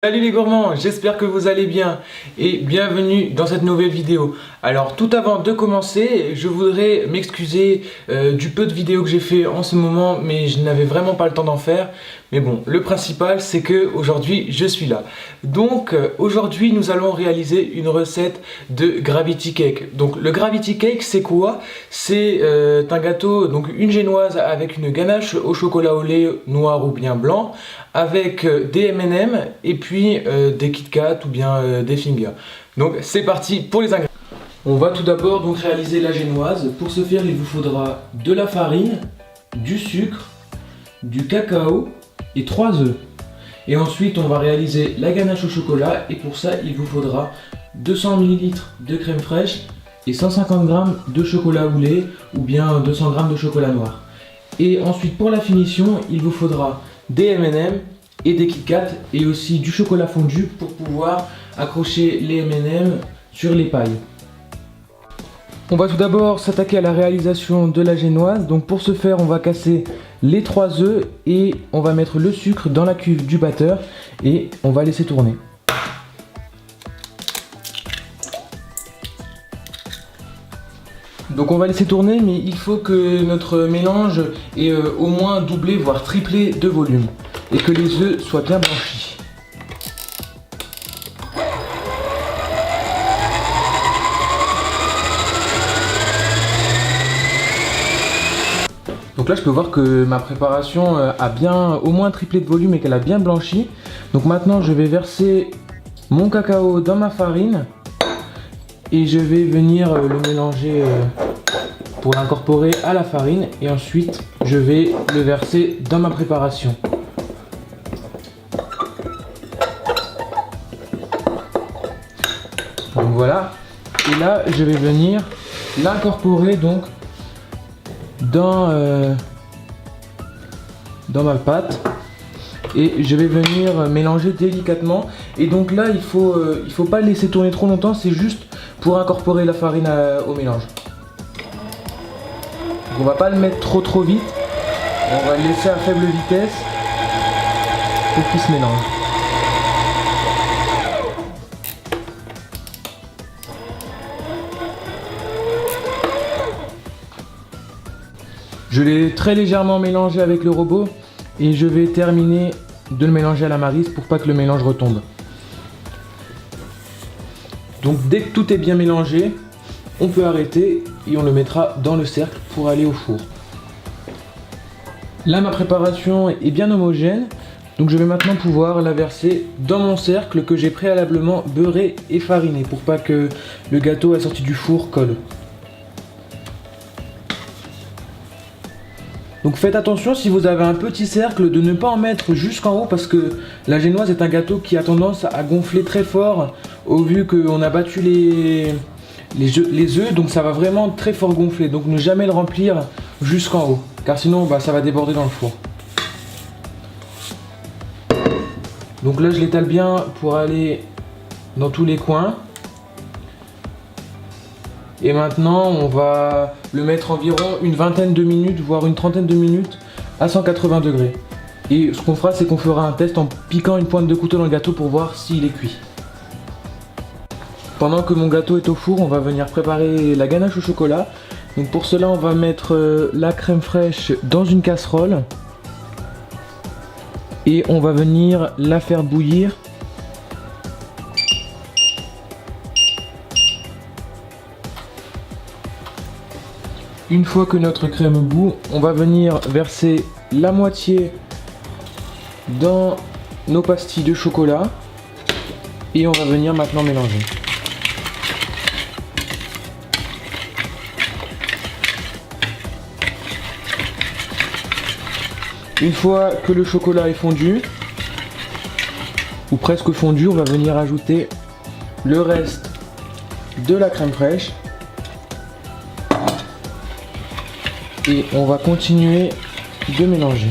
Salut les gourmands, j'espère que vous allez bien et bienvenue dans cette nouvelle vidéo. Alors tout avant de commencer, je voudrais m'excuser du peu de vidéos que j'ai fait en ce moment, mais je n'avais vraiment pas le temps d'en faire. Mais bon, le principal c'est que aujourd'hui je suis là. Donc aujourd'hui nous allons réaliser une recette de Gravity Cake. Donc le Gravity Cake c'est quoi? C'est un gâteau, donc une génoise avec une ganache au chocolat au lait noir ou bien blanc, avec des M&M et puis des Kit Kat ou bien des fingers. Donc c'est parti pour les ingrédients. On va tout d'abord donc réaliser la génoise. Pour ce faire, il vous faudra de la farine, du sucre, du cacao et 3 œufs. Et ensuite, on va réaliser la ganache au chocolat et pour ça, il vous faudra 200 ml de crème fraîche et 150 g de chocolat au lait ou bien 200 g de chocolat noir. Et ensuite, pour la finition, il vous faudra des M&M et des Kit Kat et aussi du chocolat fondu pour pouvoir accrocher les M&M sur les pailles. On va tout d'abord s'attaquer à la réalisation de la génoise. Donc pour ce faire, on va casser les 3 œufs et on va mettre le sucre dans la cuve du batteur et on va laisser tourner. Donc on va laisser tourner, mais il faut que notre mélange ait au moins doublé voire triplé de volume et que les œufs soient bien blanchis. Donc là je peux voir que ma préparation a bien au moins triplé de volume et qu'elle a bien blanchi. Donc maintenant je vais verser mon cacao dans ma farine et je vais venir le mélanger pour l'incorporer à la farine et ensuite je vais le verser dans ma préparation. Donc voilà, et là je vais venir l'incorporer donc dans ma pâte et je vais venir mélanger délicatement. Et donc là il faut pas le laisser tourner trop longtemps, c'est juste pour incorporer la farine au mélange. Donc on va pas le mettre trop vite, on va le laisser à faible vitesse pour qu'il se mélange. Je l'ai très légèrement mélangé avec le robot et je vais terminer de le mélanger à la maryse pour pas que le mélange retombe. Donc dès que tout est bien mélangé, on peut arrêter et on le mettra dans le cercle pour aller au four. Là ma préparation est bien homogène, donc je vais maintenant pouvoir la verser dans mon cercle que j'ai préalablement beurré et fariné pour pas que le gâteau à la sortie du four colle. Donc faites attention si vous avez un petit cercle de ne pas en mettre jusqu'en haut parce que la génoise est un gâteau qui a tendance à gonfler très fort au vu qu'on a battu les œufs, donc ça va vraiment très fort gonfler. Donc ne jamais le remplir jusqu'en haut car sinon ça va déborder dans le four. Donc là je l'étale bien pour aller dans tous les coins. Et maintenant on va le mettre environ une vingtaine de minutes voire une trentaine de minutes à 180 degrés. Et ce qu'on fera c'est qu'on fera un test en piquant une pointe de couteau dans le gâteau pour voir s'il est cuit. Pendant que mon gâteau est au four, on va venir préparer la ganache au chocolat. Donc pour cela on va mettre la crème fraîche dans une casserole et on va venir la faire bouillir. Une fois que notre crème bout, on va venir verser la moitié dans nos pastilles de chocolat et on va venir maintenant mélanger. Une fois que le chocolat est fondu, ou presque fondu, on va venir ajouter le reste de la crème fraîche. Et on va continuer de mélanger.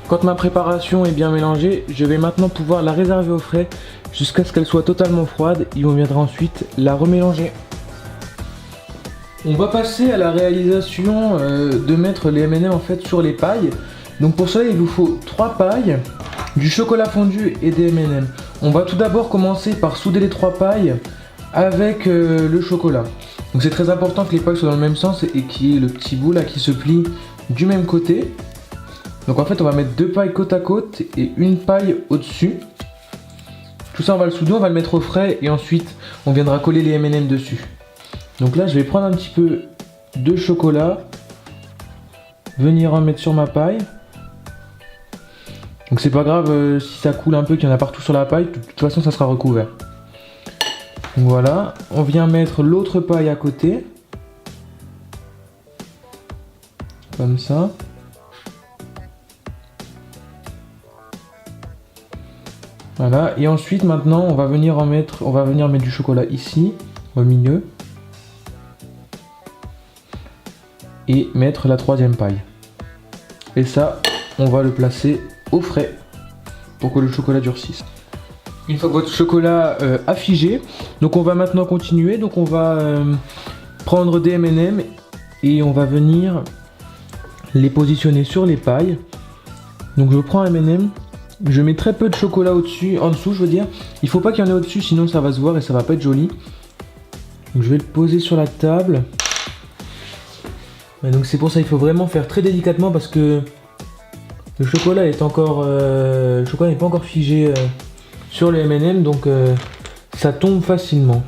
Quand ma préparation est bien mélangée, je vais maintenant pouvoir la réserver au frais jusqu'à ce qu'elle soit totalement froide et on viendra ensuite la remélanger. On va passer à la réalisation de mettre les M&M en fait sur les pailles. Donc pour cela il vous faut 3 pailles, du chocolat fondu et des M&M. On va tout d'abord commencer par souder les 3 pailles avec le chocolat. Donc c'est très important que les pailles soient dans le même sens et qu'il y ait le petit bout là qui se plie du même côté. Donc en fait on va mettre 2 pailles côte à côte et une paille au-dessus. Tout ça on va le souder, on va le mettre au frais et ensuite on viendra coller les M&M dessus. Donc là je vais prendre un petit peu de chocolat, venir en mettre sur ma paille. Donc c'est pas grave si ça coule un peu, qu'il y en a partout sur la paille, de toute façon ça sera recouvert. Donc voilà, on vient mettre l'autre paille à côté. Comme ça. Voilà, et ensuite maintenant on va venir mettre du chocolat ici, au milieu. Et mettre la 3e paille. Et ça, on va le placer au frais pour que le chocolat durcisse. Une fois que votre chocolat a figé, donc on va maintenant continuer. Donc on va prendre des M&M et on va venir les positionner sur les pailles. Donc je prends un M&M, je mets très peu de chocolat au-dessus, en dessous je veux dire. Il faut pas qu'il y en ait au-dessus sinon ça va se voir et ça va pas être joli. Donc je vais le poser sur la table. Et donc c'est pour ça qu'il faut vraiment faire très délicatement parce que le chocolat est encore, le chocolat n'est pas encore figé sur le M&M, donc ça tombe facilement.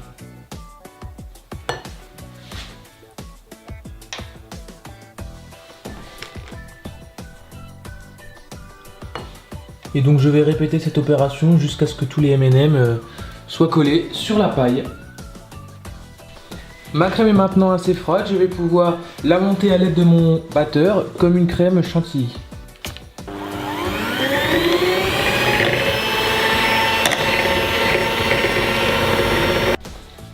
Et donc je vais répéter cette opération jusqu'à ce que tous les M&M soient collés sur la paille. Ma crème est maintenant assez froide, je vais pouvoir la monter à l'aide de mon batteur comme une crème chantilly.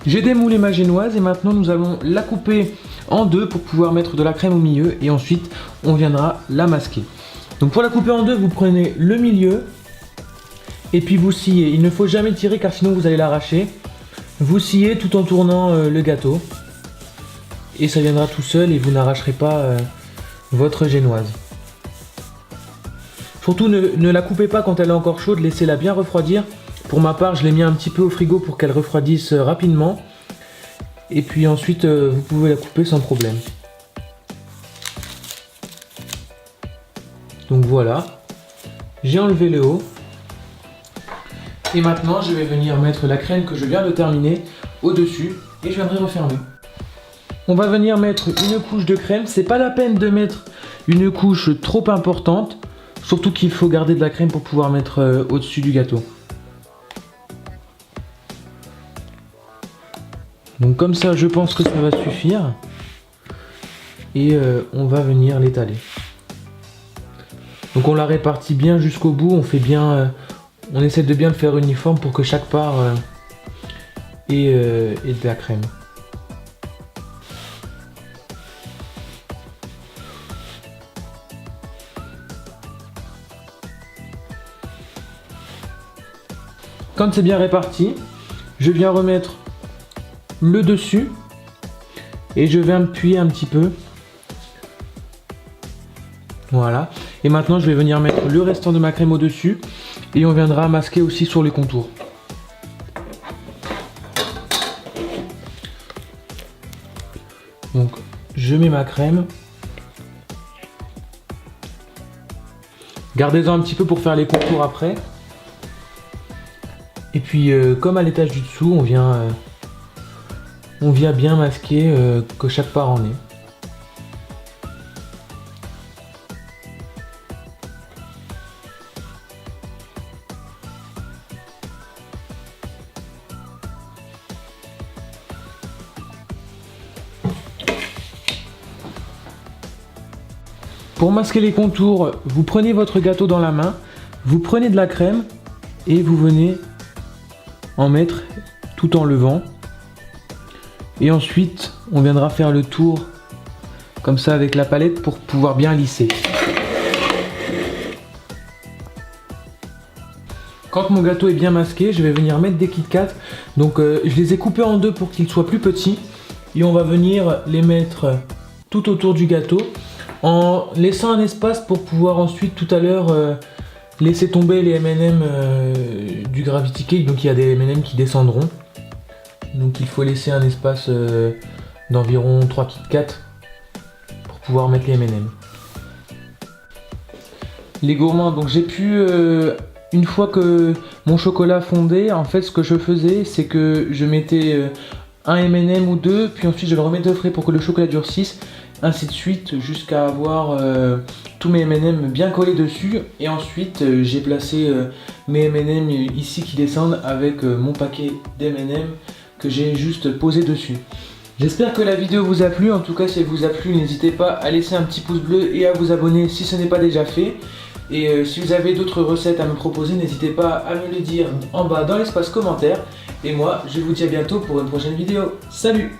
J'ai démoulé ma génoise et maintenant nous allons la couper en deux pour pouvoir mettre de la crème au milieu et ensuite on viendra la masquer. Donc pour la couper en deux, vous prenez le milieu et puis vous sciez. Il ne faut jamais tirer car sinon vous allez l'arracher. Vous sciez tout en tournant le gâteau et ça viendra tout seul et vous n'arracherez pas votre génoise. Surtout ne la coupez pas quand elle est encore chaude, laissez-la bien refroidir. Pour ma part je l'ai mis un petit peu au frigo pour qu'elle refroidisse rapidement et puis ensuite vous pouvez la couper sans problème. Donc voilà, j'ai enlevé le haut. Et maintenant, je vais venir mettre la crème que je viens de terminer au-dessus et je viendrai refermer. On va venir mettre une couche de crème. C'est pas la peine de mettre une couche trop importante, surtout qu'il faut garder de la crème pour pouvoir mettre au-dessus du gâteau. Donc comme ça, je pense que ça va suffire. Et on va venir l'étaler. Donc on la répartit bien jusqu'au bout, on fait bien... on essaie de bien le faire uniforme pour que chaque part ait de la crème. Quand c'est bien réparti, je viens remettre le dessus et je vais appuyer un petit peu. Voilà. Et maintenant je vais venir mettre le restant de ma crème au dessus et on viendra masquer aussi sur les contours. Donc je mets ma crème. Gardez-en un petit peu pour faire les contours après. Et puis comme à l'étage du dessous, on vient bien masquer que chaque part en est. Pour masquer les contours, vous prenez votre gâteau dans la main, vous prenez de la crème et vous venez en mettre tout en levant. Et ensuite, on viendra faire le tour comme ça avec la palette pour pouvoir bien lisser. Quand mon gâteau est bien masqué, je vais venir mettre des Kit Kat. Donc je les ai coupés en deux pour qu'ils soient plus petits. et on va venir les mettre tout autour du gâteau en laissant un espace pour pouvoir ensuite tout à l'heure laisser tomber les M&M du Gravity Cake. Donc il y a des M&M qui descendront, donc il faut laisser un espace d'environ 3 Kit Kat pour pouvoir mettre les M&M. Les gourmands, donc j'ai pu une fois que mon chocolat fondait, en fait ce que je faisais c'est que je mettais un M&M ou deux, puis ensuite je le remettais au frais pour que le chocolat durcisse, ainsi de suite jusqu'à avoir tous mes M&M bien collés dessus. Et ensuite j'ai placé mes M&M ici qui descendent avec mon paquet d'M&M que j'ai juste posé dessus. J'espère que la vidéo vous a plu. En tout cas, si elle vous a plu, n'hésitez pas à laisser un petit pouce bleu et à vous abonner si ce n'est pas déjà fait. Et si vous avez d'autres recettes à me proposer, n'hésitez pas à me le dire en bas dans l'espace commentaire. Et moi, je vous dis à bientôt pour une prochaine vidéo. Salut!